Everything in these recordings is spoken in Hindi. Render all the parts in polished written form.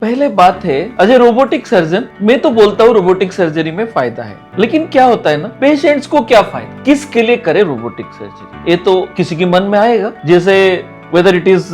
पहले बात है अजय रोबोटिक सर्जन, मैं तो बोलता हूँ रोबोटिक सर्जरी में फायदा है, लेकिन क्या होता है ना, पेशेंट्स को क्या फायदा, किसके लिए करे रोबोटिक सर्जरी, ये तो किसी के मन में आएगा। जैसे वेदर इट इज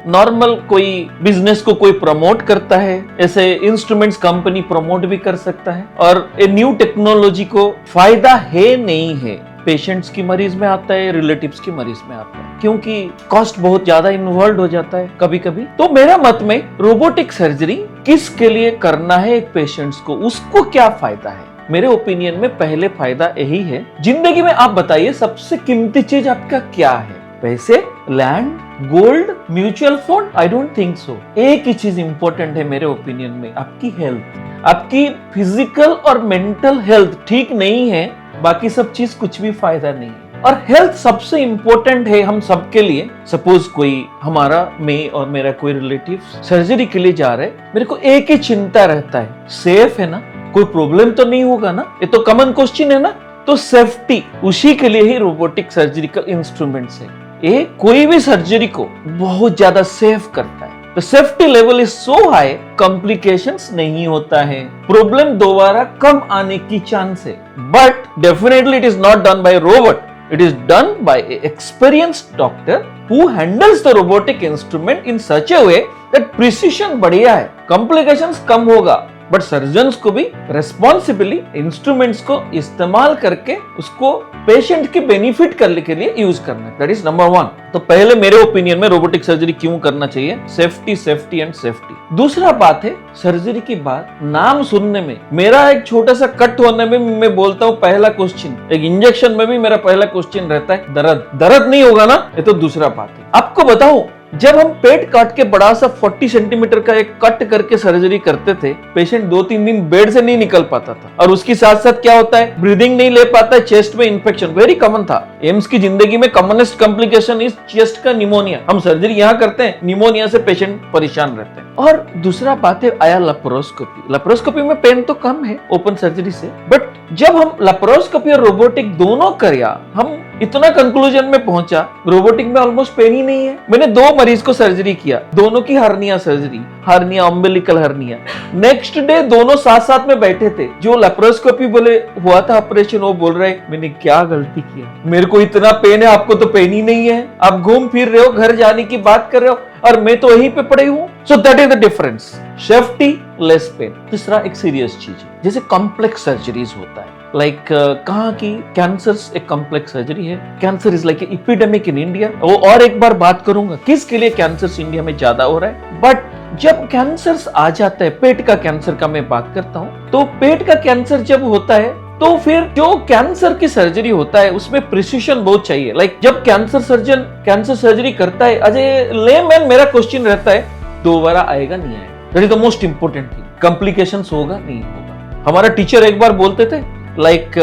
नॉर्मल कोई बिजनेस को कोई प्रमोट करता है, ऐसे इंस्ट्रूमेंट्स कंपनी प्रमोट भी कर सकता है, और ये न्यू टेक्नोलॉजी को फायदा है नहीं है, पेशेंट्स की मरीज में आता है, रिलेटिव्स की मरीज में आता है, क्योंकि कॉस्ट बहुत ज्यादा इन्वॉल्व हो जाता है कभी कभी। तो मेरा मत में रोबोटिक सर्जरी किसके लिए करना है एक पेशेंट्स को, उसको क्या फायदा है, मेरे ओपिनियन में पहले फायदा यही है। जिंदगी में आप बताइए सबसे कीमती चीज आपका क्या है, पैसे, land, gold, mutual fund? I don't think so. एक ही चीज इंपॉर्टेंट है मेरे ओपिनियन में, आपकी हेल्थ। आपकी फिजिकल और मेंटल हेल्थ ठीक नहीं है, बाकी सब चीज कुछ भी फायदा नहीं है। और हेल्थ सबसे इंपॉर्टेंट है हम सबके लिए। सपोज कोई हमारा, मैं और मेरा कोई रिलेटिव सर्जरी के लिए जा रहे हैं, मेरे को एक ही चिंता रहता है, सेफ है ना, कोई प्रॉब्लम तो नहीं होगा ना, ये तो कॉमन क्वेश्चन है ना। तो सेफ्टी, उसी के लिए ही रोबोटिक सर्जिकल इंस्ट्रूमेंट्स है। ये कोई भी सर्जरी को बहुत ज्यादा सेफ करता है। The safety level is so high, complications नहीं होता है, प्रॉब्लम दोबारा कम आने की चांस है। But definitely it is not done by a robot. It is done by an experienced doctor who handles the robotic instrument in such a way that precision बढ़िया है, complications कम होगा, बट सर्जन्स को भी रेस्पॉन्सिबली इंस्ट्रूमेंट्स को इस्तेमाल करके उसको पेशेंट की बेनिफिट करने के लिए यूज करना है। That is number 1। तो पहले मेरे ओपिनियन में रोबोटिक सर्जरी क्यों करना चाहिए, सेफ्टी, सेफ्टी एंड सेफ्टी। दूसरा बात है, सर्जरी की बात नाम सुनने में, मेरा एक छोटा सा कट होने में मैं बोलता हूँ पहला क्वेश्चन, एक इंजेक्शन में भी मेरा पहला क्वेश्चन रहता है दर्द। दर्द नहीं होगा ना, ये तो दूसरा बात है। आपको बताऊं, जब हम पेट काट के बड़ा सा 40 सेंटीमीटर का एक कट करके सर्जरी करते थे, पेशेंट 2-3 दिन बेड से नहीं निकल पाता था, और उसके साथ साथ क्या होता है, ब्रीदिंग नहीं ले पाता है, चेस्ट में इन्फेक्शन वेरी कॉमन था। एम्स की जिंदगी में कॉमनेस्ट कॉम्प्लिकेशन इज चेस्ट का निमोनिया। हम सर्जरी यहाँ करते हैं, निमोनिया से पेशेंट परेशान रहते हैं। और दूसरा बात है, आया लेप्रोस्कोपी। लेप्रोस्कोपी में पेन तो कम है ओपन सर्जरी से, बट जब हम लेप्रोस्कोपी और रोबोटिक दोनों किया, हम इतना कंक्लूजन में पहुंचा, रोबोटिक में ऑलमोस्ट पेन ही नहीं है। मैंने 2 मरीज को सर्जरी किया, दोनों की hernia surgery, hernia, umbilical hernia. Next day दोनों साथ साथ में बैठे थे, जो लेप्रोस्कोपी बोले हुआ था ऑपरेशन, वो बोल रहे मैंने क्या गलती किया, मेरे को इतना पेन है, आपको तो पेन ही नहीं है, आप घूम फिर रहे हो, घर जाने की बात कर रहे हो, और मैं तो यहीं पे पड़े हूँ। So that is the difference, safety, less pain. तीसरा एक सीरियस चीज है, जैसे कॉम्प्लेक्स सर्जरीज होता है, लाइक कहाँ की कैंसर एक कॉम्प्लेक्स सर्जरी है। Cancer is like epidemic in India. वो और एक बार बात करूंगा किसके लिए कैंसर इंडिया में ज्यादा हो रहा है। बट जब कैंसर आ जाता है, पेट का कैंसर का मैं बात करता हूँ, तो पेट का कैंसर जब होता है, तो फिर जो कैंसर की सर्जरी होता है उसमें प्रिसिशन बहुत चाहिए। लाइक जब कैंसर सर्जन कैंसर सर्जरी करता है, अजय लेमैन मेरा क्वेश्चन रहता है, दोबारा आएगा नहीं आएगा, that is the most important thing. Complications होगा नहीं होगा। हमारा टीचर एक बार बोलते थे, लाइक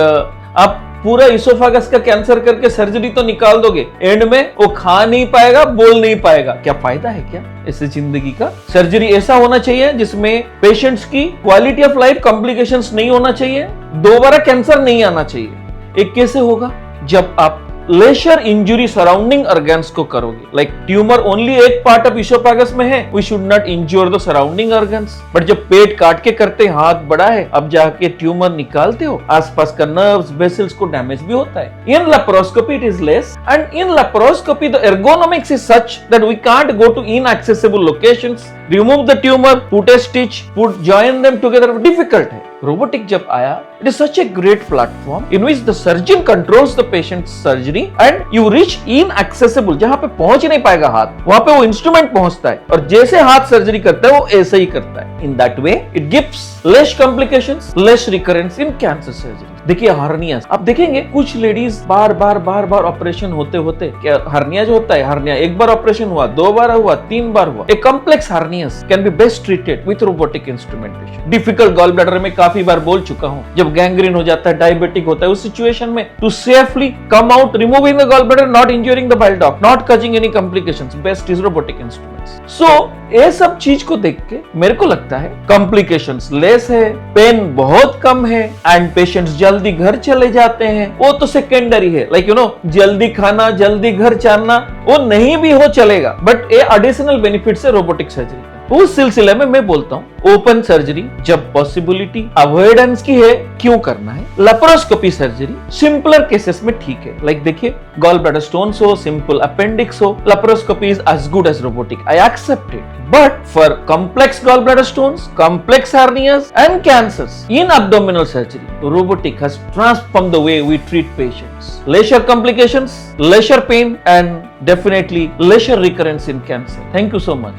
आप पूरा इसोफागस का कैंसर करके सर्जरी तो निकाल दोगे, एंड में वो खा नहीं पाएगा, बोल नहीं पाएगा, क्या फायदा है क्या ऐसे जिंदगी का। सर्जरी ऐसा होना चाहिए जिसमें पेशेंट्स की क्वालिटी ऑफ लाइफ, कॉम्प्लिकेशंस नहीं होना चाहिए, दोबारा कैंसर नहीं आना चाहिए। एक कैसे होगा, जब आप लेशर इंजुरी सराउंडिंग ऑर्गन्स को करोगे। लाइक ट्यूमर ओनली एक पार्ट ऑफ इसोफागस में है, we should not injure the surrounding organs. But जब पेट काट के करते हैं, हाथ बड़ा है, अब जाके ट्यूमर निकालते हो, आसपास का नर्व्स, वेसल्स को डैमेज भी होता है। In laparoscopy it is less, and in laparoscopy the ergonomics is such that we can't go to inaccessible locations, remove the tumour, put a stitch, put join them together, difficult है। रोबोटिक जब आया, it is such a great platform in which the surgeon controls the patient's surgery and you reach inaccessible, जहां पे पहुंच नहीं पाएगा हाथ, वहां पे वो इंस्ट्रूमेंट पहुंचता है, और जैसे हाथ सर्जरी करता है वो ऐसे ही करता है। In that way it gives less complications, less recurrence in cancer surgery। देखिए हर्निया, आप देखेंगे कुछ लेडीज बार बार ऑपरेशन होते होते, क्या हर्निया जो होता है, हर्निया एक बार ऑपरेशन हुआ, 2 बार हुआ, 3 बार हुआ, एक complex hernias can be best treated with robotic instrumentation. Difficult gall bladder में काफी बार बोल चुका हूं, जब गैंग्रीन हो जाता है, डायबिटिक होता है, उस सिचुएशन में to safely come out, removing the gall bladder, not injuring the bile duct, not causing any complications, best is robotic instruments. So ये सब चीज को देख के मेरे को लगता है कॉम्प्लिकेशंस लेस है, पेन बहुत कम है, एंड पेशेंट्स जल्दी घर चले जाते हैं, वो तो सेकेंडरी है। लाइक यू नो, जल्दी खाना, जल्दी घर जाना, वो नहीं भी हो चलेगा, बट ये एडिशनल बेनिफिट्स है रोबोटिक सर्जरी का। उस सिलसिले में मैं बोलता हूँ ओपन सर्जरी जब पॉसिबिलिटी अवॉइडेंस की है क्यों करना है, लेप्रोस्कोपी सर्जरी सिंपलर केसेस में ठीक है। लाइक देखिए गॉल ब्लैडर स्टोन्स हो, सिंपल अपेंडिक्स हो, laparoscopy is as good as robotic, I accept it. But for complex gallbladder stones, complex hernias and cancers in abdominal surgery, robotic has transformed the way we treat patients. Lesser complications, lesser pain and definitely lesser recurrence in cancer. Thank you so much.